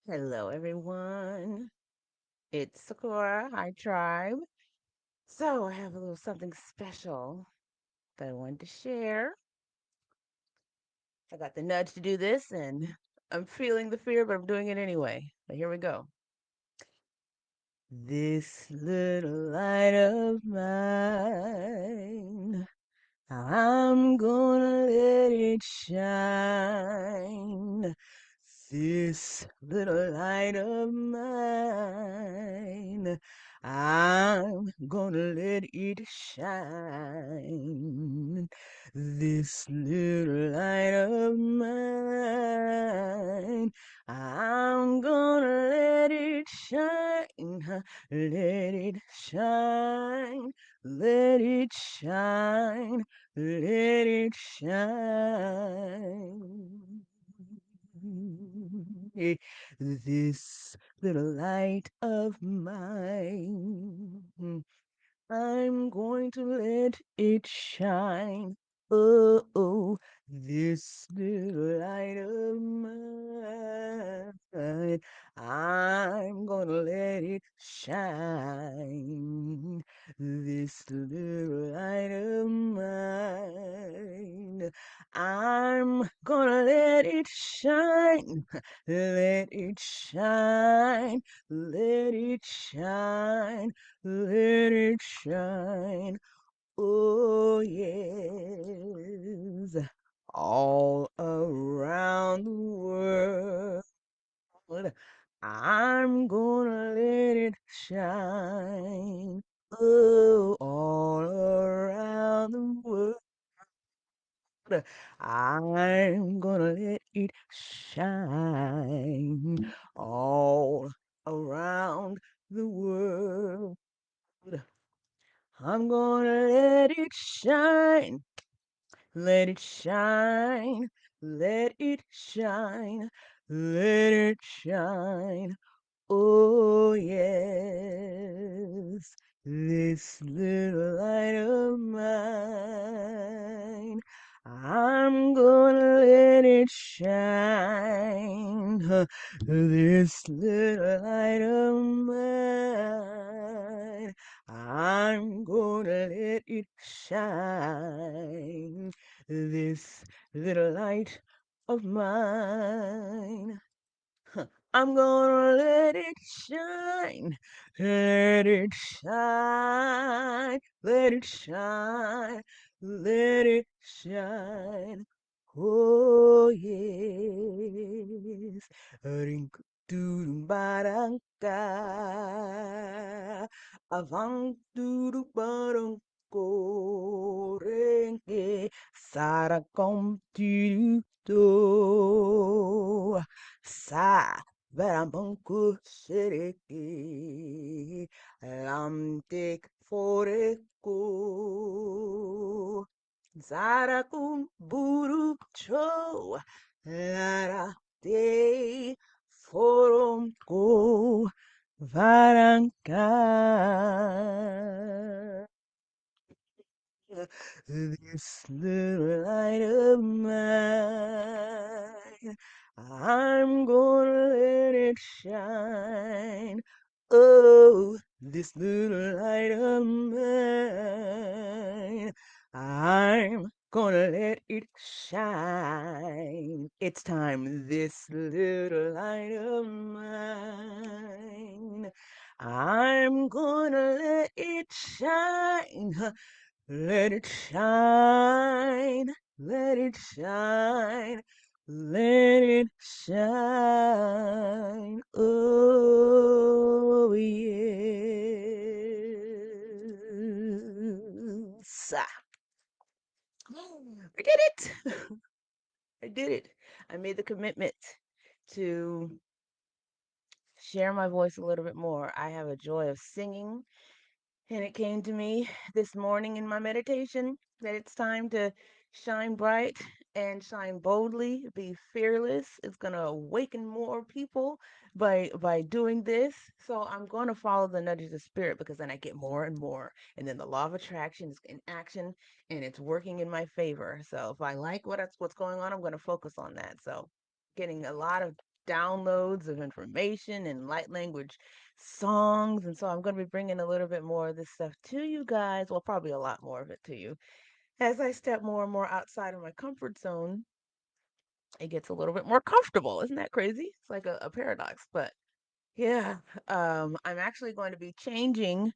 Hello, everyone. It's Sakura. Hi, Tribe. So, I have a little something special that I wanted to share. I got the nudge to do this, and I'm feeling the fear, but I'm doing it anyway. But here we go. This little light of mine, I'm gonna let it shine. This little light of mine, I'm gonna let it shine. This little light of mine, I'm gonna let it shine, let it shine, let it shine, let it shine. This little light of mine, I'm going to let it shine. Oh, oh, this little light of mine, I'm gonna let it shine. This little light of mine, I'm gonna let it shine. Let it shine. Let it shine. Let it shine. Oh, yes. All around the world. I'm gonna let it shine. Oh, all around the world. I'm gonna let it shine all around the world. I'm gonna let it shine, let it shine, let it shine, let it shine. Oh, yes, this little light of mine, I'm gonna let it shine. This little light of mine, I'm gonna let it shine. This little light of mine. I'm gonna let it shine, let it shine, let it shine, let it shine. Oh yes, rink doo barangka, avang doo barang korenge, sarakom do. Sa Verampunku Shiriki Lamtik Foreku Zarakum Buru Cho Lara De Forum Go Varanka. This little light of mine, I'm gonna let it shine. Oh, this little light of mine, I'm gonna let it shine. It's time, this little light of mine. I'm gonna let it shine. Let it shine, let it shine, let it shine. Oh, yes. I did it. I did it. I made the commitment to share my voice a little bit more. I have a joy of singing. And it came to me this morning in my meditation that it's time to shine bright and shine boldly, be fearless. It's going to awaken more people by doing this. So I'm going to follow the nudges of spirit because then I get more and more. And then the law of attraction is in action and it's working in my favor. So if I like what's going on, I'm going to focus on that. So getting a lot of downloads of information and light language songs. And so I'm going to be bringing a little bit more of this stuff to you guys. Well, probably a lot more of it to you. As I step more and more outside of my comfort zone, it gets a little bit more comfortable. Isn't that crazy? It's like a paradox. But yeah, I'm actually going to be changing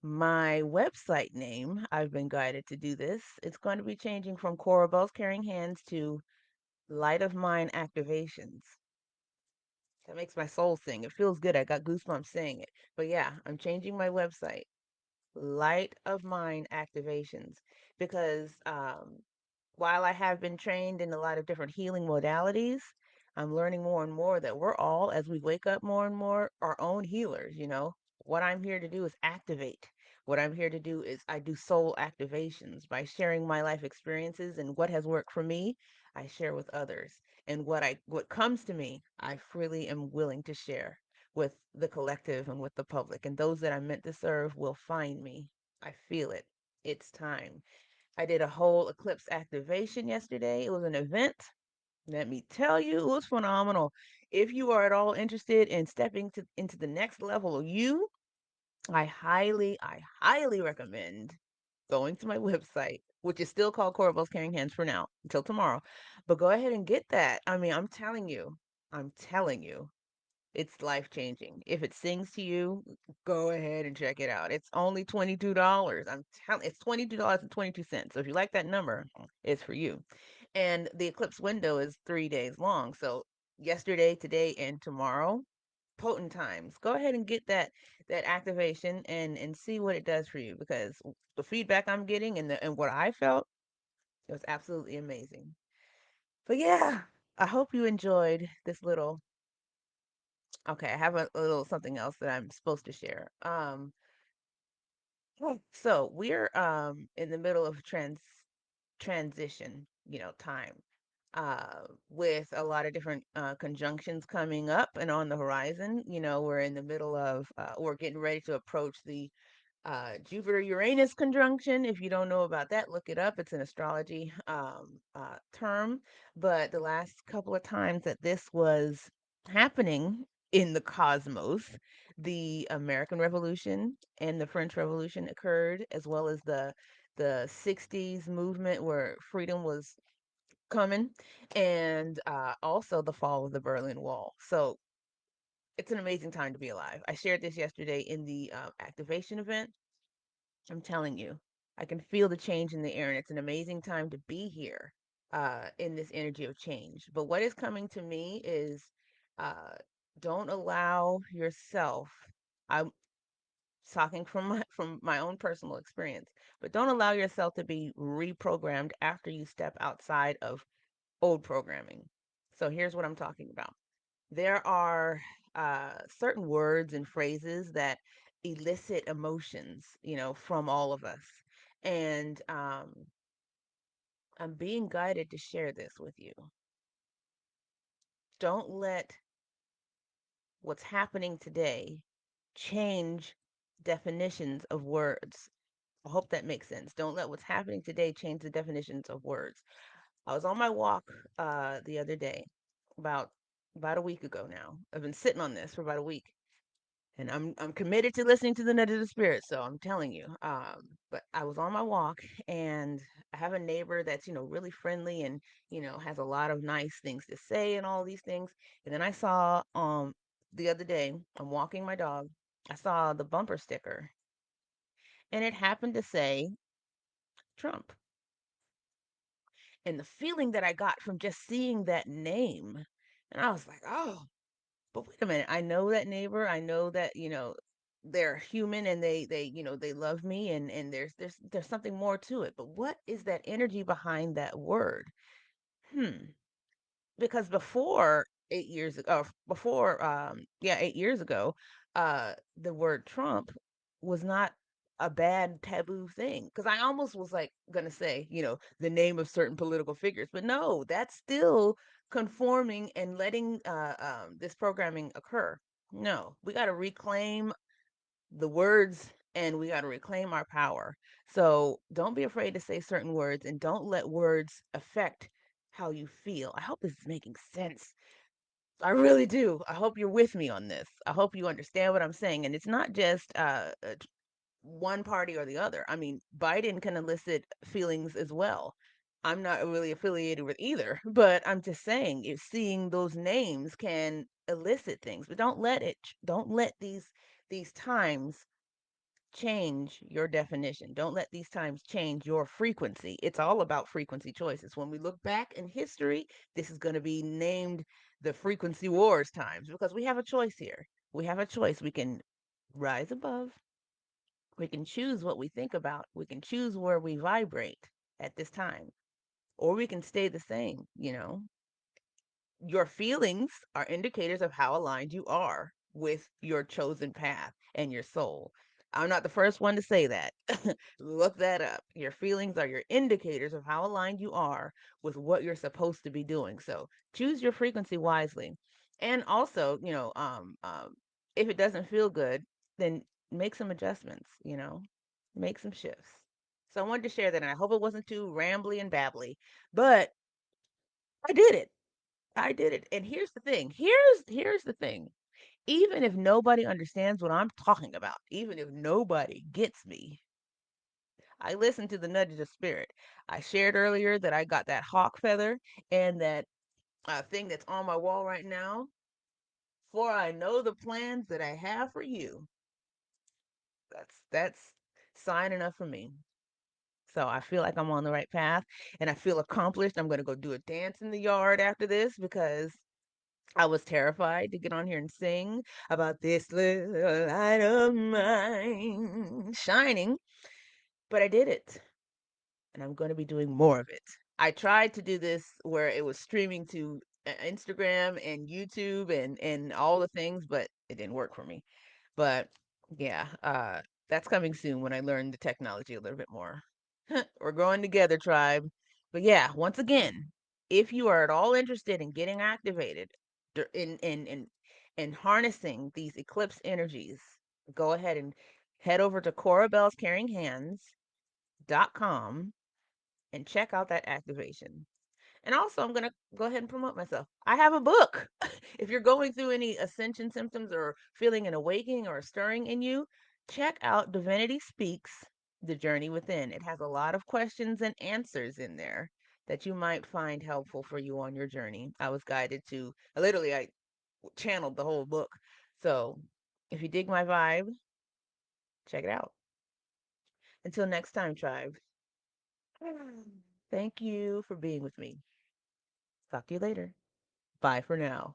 my website name. I've been guided to do this. It's going to be changing from Cora Bells Carrying Hands to Light of Mind Activations. That makes my soul sing. It feels good. I got goosebumps saying it. But yeah, I'm changing my website. Light of Mind Activations, because while I have been trained in a lot of different healing modalities, I'm learning more and more that we're all, as we wake up more and more, our own healers. What I'm here to do is activate. What I'm here to do is I do soul activations by sharing my life experiences and what has worked for me, I share with others. And what comes to me, I freely am willing to share with the collective and with the public. And those that I'm meant to serve will find me. I feel it. It's time. I did a whole eclipse activation yesterday. It was an event. Let me tell you, it was phenomenal. If you are at all interested in stepping into the next level of you, I highly recommend going to my website, which is still called Corabel's Carrying Hands for now until tomorrow. But go ahead and get that. I mean, I'm telling you, it's life changing. If it sings to you, go ahead and check it out. It's only $22. I'm telling it's $22.22. So if you like that number, it's for you. And the eclipse window is 3 days long. So yesterday, today, and tomorrow, potent times. Go ahead and get that activation and see what it does for you, because the feedback I'm getting and what I felt, it was absolutely amazing. But yeah, I hope you enjoyed this little. Okay, I have a little something else that I'm supposed to share. So we're in the middle of transition, time. With a lot of different conjunctions coming up and on the horizon. We're in the middle of we're getting ready to approach the Jupiter Uranus conjunction. If you don't know about that, look it up. It's an astrology term. But the last couple of times that this was happening in the cosmos, the American Revolution and the French Revolution occurred, as well as the 60s movement where freedom was coming, and also the fall of the Berlin Wall. So it's an amazing time to be alive. I shared this yesterday in the activation event. I'm telling you, I can feel the change in the air, and it's an amazing time to be here in this energy of change. But what is coming to me is uh, don't allow yourself. I'm talking from my own personal experience, but don't allow yourself to be reprogrammed after you step outside of old programming. So here's what I'm talking about. There are certain words and phrases that elicit emotions, from all of us. And I'm being guided to share this with you. Don't let what's happening today change definitions of words. I hope that makes sense. Don't let what's happening today change the definitions of words. I was on my walk the other day, about about a week ago now. I've been sitting on this for about a week, and I'm committed to listening to the nudge of the spirit. So I'm telling you. But I was on my walk, and I have a neighbor that's really friendly and has a lot of nice things to say and all these things. And then I saw the other day, I'm walking my dog. I saw the bumper sticker, and it happened to say Trump. And the feeling that I got from just seeing that name, and I was like, oh, but wait a minute, I know that neighbor. I know that, they're human, and they love me, and there's something more to it. But what is that energy behind that word? Hmm. Because before 8 years ago, before 8 years ago, the word Trump was not a bad taboo thing. Because I almost was like gonna say, the name of certain political figures, but no, that's still conforming and letting this programming occur. No, we got to reclaim the words, and we got to reclaim our power. So don't be afraid to say certain words, and don't let words affect how you feel. I hope this is making sense. I really do. I hope you're with me on this. I hope you understand what I'm saying. And it's not just one party or the other. I mean, Biden can elicit feelings as well. I'm not really affiliated with either, but I'm just saying, if seeing those names can elicit things, but don't let these times change your definition. Don't let these times change your frequency. It's all about frequency choices. When we look back in history, this is going to be named the frequency wars times because we have a choice here. We have a choice. We can rise above, we can choose what we think about, we can choose where we vibrate at this time, or we can stay the same, you know. Your feelings are indicators of how aligned you are with your chosen path and your soul. I'm not the first one to say that. Look that up. Your feelings are your indicators of how aligned you are with what you're supposed to be doing. So choose your frequency wisely. And also, if it doesn't feel good, then make some adjustments, make some shifts. So I wanted to share that, and I hope it wasn't too rambly and babbly, but I did it. I did it. And here's the thing. Here's the thing. Even if nobody understands what I'm talking about, even if nobody gets me, I listen to the nudges of spirit. I shared earlier that I got that hawk feather and that thing that's on my wall right now. For I know the plans that I have for you. That's sign enough for me. So I feel like I'm on the right path and I feel accomplished. I'm going to go do a dance in the yard after this because I was terrified to get on here and sing about this little light of mine shining, but I did it, and I'm going to be doing more of it. I tried to do this where it was streaming to Instagram and YouTube and all the things, but it didn't work for me. But yeah, that's coming soon when I learn the technology a little bit more. We're growing together, tribe. But yeah, once again, if you are at all interested in getting activated in harnessing these eclipse energies, go ahead and head over to CoraBellsCaringHands.com and check out that activation. And also, I'm going to go ahead and promote myself. I have a book. If you're going through any ascension symptoms or feeling an awakening or a stirring in you, check out Divinity Speaks The Journey Within. It has a lot of questions and answers in there that you might find helpful for you on your journey. I was guided to, I channeled the whole book. So if you dig my vibe, check it out. Until next time, tribe. Thank you for being with me. Talk to you later. Bye for now.